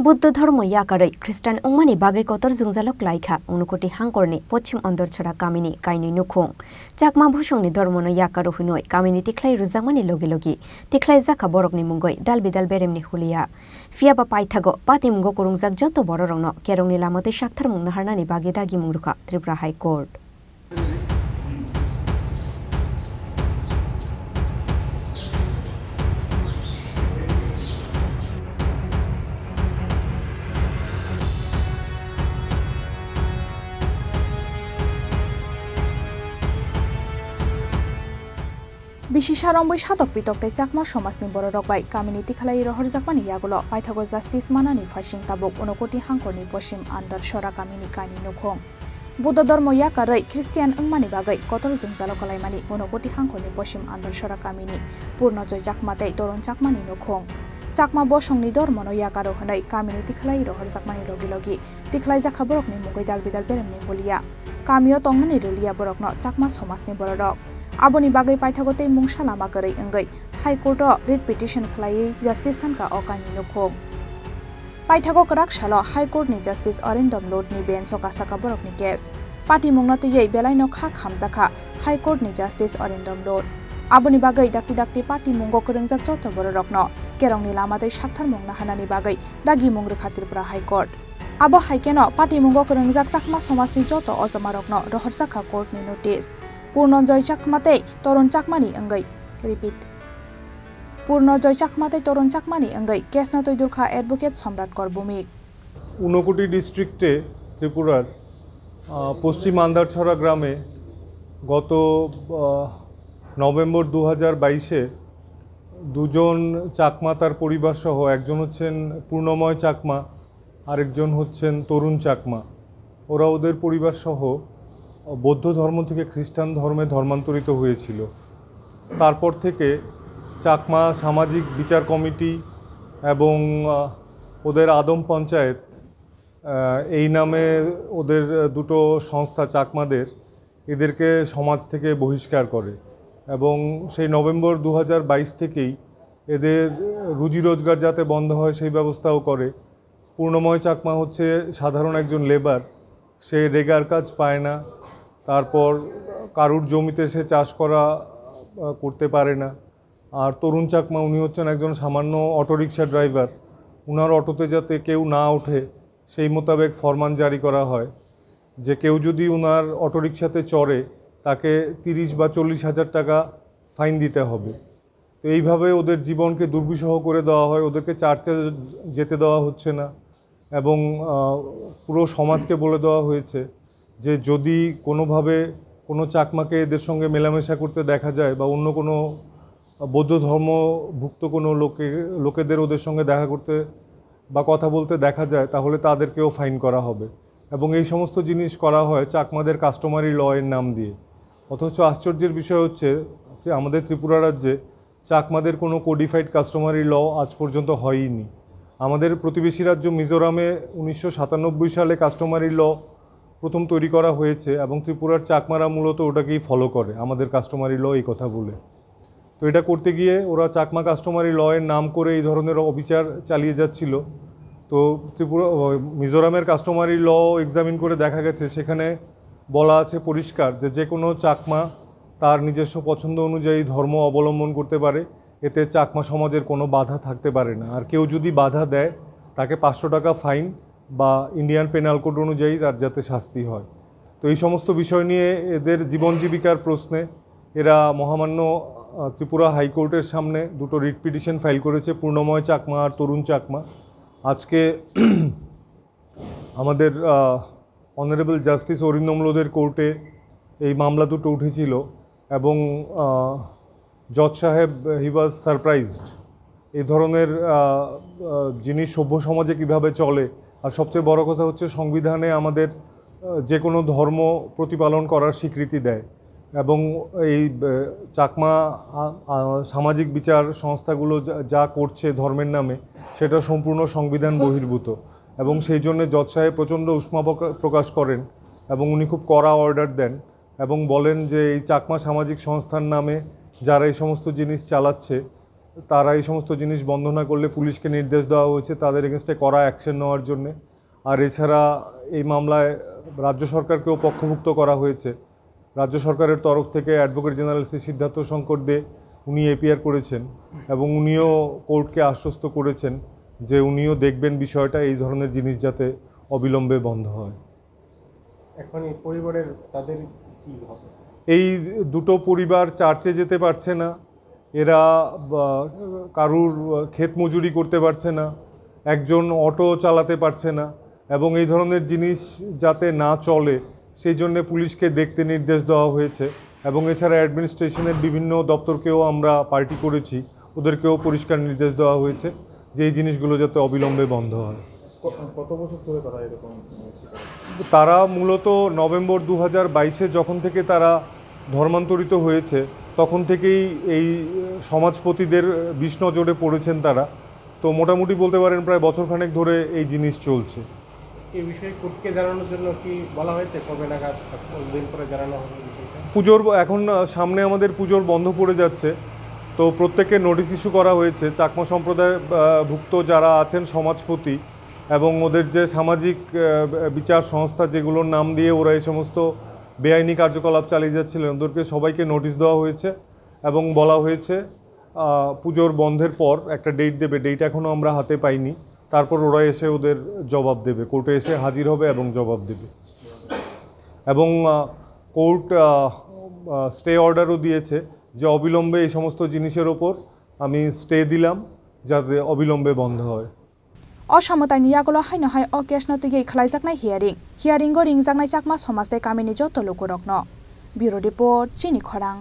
बुद्ध धर्म याकारै ख्रिस्टान wngmani bagwi kotor jungjalok laikha unukoti hangkorni pochim ondorchora kamini kaini nukhung chakma bhusungni धर्मनो याकारो hunoi kamini tikhlai Rwjakmani logi Tikhlaiwi borokni mungoi dalbidal beremni hulia fiaba paithago patimungo kurungjak joto bororongno kerongni lamate sakthar mungna harnani bagi dagi mungruka Tripura High Court Bishisaramboi shatok pitokte chakma somajni borok bai kamini Tikhlaiwi Rwjakmani yagulo paithago justice manani faising tabuk unokoti hangkorni posim andar sora kamini kaini nukhung Budda Dharma yakarwi Christian wngmani bagwi kotor jungjalok kalaimani unokoti hangkorni posim andar sora kamini purnojoy jakmatei torun chakmani nukhung chakma bosongni धर्मनो याकारो hunai kamini Tikhlaiwi Rwjakmani logi Tikhlaijaka borokni mungoi dalbidal beremni hulia kamio tongmani rulia borokno chakma somajni borok Aboni bagwi paithagotei mungsalama korei wngwi High Court o writ petition khlaiwi justice thanka o kaini nukhung paithago kwrak salo High Court ni justice Arindam Lord ni bench o kasaka borokni case party mungna tiyei belai no kha khamjakha High Court ni justice Arindam Lord aboni bagwi dakti party mungo kwrwngjak joto borokno kerongni lamatei sakthar mungna hanani bagwi dagi mungrukha Tripura High Court abo haikeno party mungo kwrwngjak chakma somajni joto ojamarokno Rwjakha court ni notice Purnojoy chakmatei torun chakmani wngwi repeat Purnojoy chakmatei torun chakmani wngwi kesno toidurkha advocate সম্রাট কর ভূমিক ঊনকোটি ডিস্ট্রিক্টে ত্রিপুরার পশ্চিম আন্দারছড়া গ্রামে গত November 2022-এ দুজন চাকমা তার পরিবার সহ একজন হচ্ছেন পূর্ণময় চাকমা আরেকজন হচ্ছেন তরুণ চাকমা ওরা ওদের পরিবার সহ বৌদ্ধ ধর্ম থেকে খ্রিস্টান ধর্মে ধর্মান্তরিত হয়েছিল তারপর থেকে চাকমা সামাজিক বিচার কমিটি এবং ওদের আদম পঞ্চায়েত এই নামে ওদের দুটো সংস্থা চাকমাদের এদেরকে সমাজ থেকে বহিষ্কার করে এবং সেই নভেম্বর 2022 থেকেই এদের রুজি রোজগার যাতে বন্ধ হয় সেই ব্যবস্থাও করে পূর্ণময় চাকমা হচ্ছে সাধারণ একজন লেবার সে রেগার কাজ পায় না তারপর কারুর জমিতে সে চাষ করতে পারে না আর তরুণ চাকমা উনি হচ্ছেন একজন সামান্য অটোরিকশা ড্রাইভার উনার অটোতে যাতে কেউ না ওঠে সেই মোতাবেক ফরমান জারি করা হয় যে কেউ যদি উনার অটোরিকশাতে চড়ে তাকে 30 বা 40 হাজার টাকা ফাইন দিতে হবে তো এইভাবে ওদের জীবনকে দুর্বিষহ করে দেওয়া হয় ওদেরকে চার্চে যেতে দেওয়া হচ্ছে না এবং পুরো সমাজকে বলে দেওয়া হয়েছে যে যদি কোনোভাবে কোনো চাকমাকে এদের সঙ্গে মেলামেশা করতে দেখা যায় বা অন্য কোনো বৌদ্ধ ধর্মভুক্ত কোনো লোকেদের ওদের সঙ্গে দেখা করতে বা কথা বলতে দেখা যায় তাহলে তাদেরকেও ফাইন করা হবে এবং এই সমস্ত জিনিস করা হয় চাকমাদের কাস্টমারি ল এর নাম দিয়ে অথচ আশ্চর্যের বিষয় হচ্ছে যে আমাদের ত্রিপুরা রাজ্যে চাকমাদের কোনো কোডিফাইড কাস্টমারি ল আজ পর্যন্ত হয়ইনি আমাদের প্রতিবেশী রাজ্য মিজোরামে 1997 সালে কাস্টমারি ল প্রথম তৈরি করা হয়েছে এবং ত্রিপুরার চাকমারা মূলত ওটাকেই ফলো করে আমাদের কাস্টমারি ল এই কথা বলে তো এটা করতে গিয়ে ওরা চাকমা কাস্টমারি ল এর নাম করে এই ধরনের অবিচার চালিয়ে যাচ্ছিল তো মিজোরামের কাস্টমারি ল এক্সামিন করে দেখা গেছে সেখানে বলা আছে পরিষ্কার যে কোনো চাকমা তার নিজস্ব পছন্দ অনুযায়ী ধর্ম অবলম্বন করতে পারে এতে চাকমা সমাজের কোনো বাধা থাকতে পারে না আর কেউ যদি বাধা দেয় তাকে 500 টাকা ফাইন বা ইন্ডিয়ান পেনাল কোড অনুযায়ী তার যাতে শাস্তি হয় তো এই সমস্ত বিষয় নিয়ে এদের জীবন জীবিকার প্রশ্নে এরা মহামান্য ত্রিপুরা হাইকোর্টের সামনে দুটো রিট পিটিশন ফাইল করেছে পূর্ণময় চাকমা আর তরুণ চাকমা আজকে আমাদের অনারেবল জাস্টিস অরিন্দম লোদের কোর্টে এই মামলা দুটো উঠেছিল এবং জজ সাহেব হি ওয়াজ সারপ্রাইজড এই ধরনের জিনিস সভ্য সমাজে কীভাবে চলে আর সবচেয়ে বড় কথা হচ্ছে সংবিধানে আমাদের যে কোনো ধর্ম প্রতিপালন করার স্বীকৃতি দেয় এবং এই চাকমা সামাজিক বিচার সংস্থাগুলো যা করছে ধর্মের নামে সেটা সম্পূর্ণ সংবিধান বহির্ভূত এবং সেই জন্য জজ সাহেব প্রচণ্ড উষ্মা প্রকাশ করেন এবং উনি খুব কড়া অর্ডার দেন এবং বলেন যে এই চাকমা সামাজিক সংস্থার নামে যারা এই সমস্ত জিনিস চালাচ্ছে তারা এই সমস্ত জিনিস বন্ধ না করলে পুলিশকে নির্দেশ দেওয়া হয়েছে তাদের এগেনস্টে কড়া অ্যাকশন নেওয়ার জন্যে। আর এছাড়া এই মামলায় রাজ্য সরকারকেও পক্ষভুক্ত করা হয়েছে। রাজ্য সরকারের তরফ থেকে অ্যাডভোকেট জেনারেল শ্রী সিদ্ধার্থ শঙ্কর দে উনি এপিআর করেছেন এবং উনিও কোর্টকে আশ্বস্ত করেছেন যে উনিও দেখবেন বিষয়টা, এই ধরনের জিনিস যাতে অবিলম্বে বন্ধ হয়। এখন এই পরিবারের তাদের কি হবে? এই দুটো পরিবার চার্চে যেতে পারছে না, এরা কারুর ক্ষেত মজুরি করতে পারছে না, একজন অটো চালাতে পারছে না এবং এই ধরনের জিনিস যাতে না চলে সেই জন্য পুলিশকে দেখতে নির্দেশ দেওয়া হয়েছে এবং এছাড়া অ্যাডমিনিস্ট্রেশনের বিভিন্ন দপ্তরকেও আমরা পার্টি করেছি, ওদেরকেও পরিষ্কার নির্দেশ দেওয়া হয়েছে যে এই জিনিসগুলো যাতে অবিলম্বে বন্ধ হয়। কত বছর ধরে তারা এরকম? তারা মূলত নভেম্বর 2022-এ যখন থেকে তারা ধর্মান্তরিত হয়েছে তখন থেকেই এই সমাজপতিদের বিষ নজরে পড়েছেন তারা। তো মোটামুটি বলতে পারেন প্রায় বছরখানেক ধরে এই জিনিস চলছে। এই বিষয়ে কোর্টকে জানানোর জন্য কি বলা হয়েছে? কবে নাগাদ দিন পরে জানানো হবে বিষয়টা? পুজোর এখন সামনে আমাদের পুজোর বন্ধ পড়ে যাচ্ছে, তো প্রত্যেককে নোটিশ ইস্যু করা হয়েছে। চাকমা সম্প্রদায় ভুক্ত যারা আছেন সমাজপতি এবং ওদের যে সামাজিক বিচার সংস্থা যেগুলোর নাম দিয়ে ওরা এই সমস্ত বেআইনি কার্যকলাপ চালিয়ে যাচ্ছিলেন, ওদেরকে সবাইকে নোটিশ দেওয়া হয়েছে এবং বলা হয়েছে পুজোর বন্ধের পর একটা ডেট দেবে। ডেট এখনও আমরা হাতে পাইনি, তারপর ওরা এসে ওদের জবাব দেবে, কোর্টে এসে হাজির হবে এবং জবাব দেবে। এবং কোর্ট স্টে অর্ডারও দিয়েছে যে অবিলম্বে এই সমস্ত জিনিসের ওপর আমি স্টে দিলাম যাতে অবিলম্বে বন্ধ হয়। অসমতানি ইয়াগুলো হাইনো হাই অকেশ নতিগে খালাইজাকনাই হিয়ারিং গো রিংজাকনাই চাকমা সমাজতে কামিনি যত লোকরকন। ব্যুরো রিপোর্ট চিনি খরাং।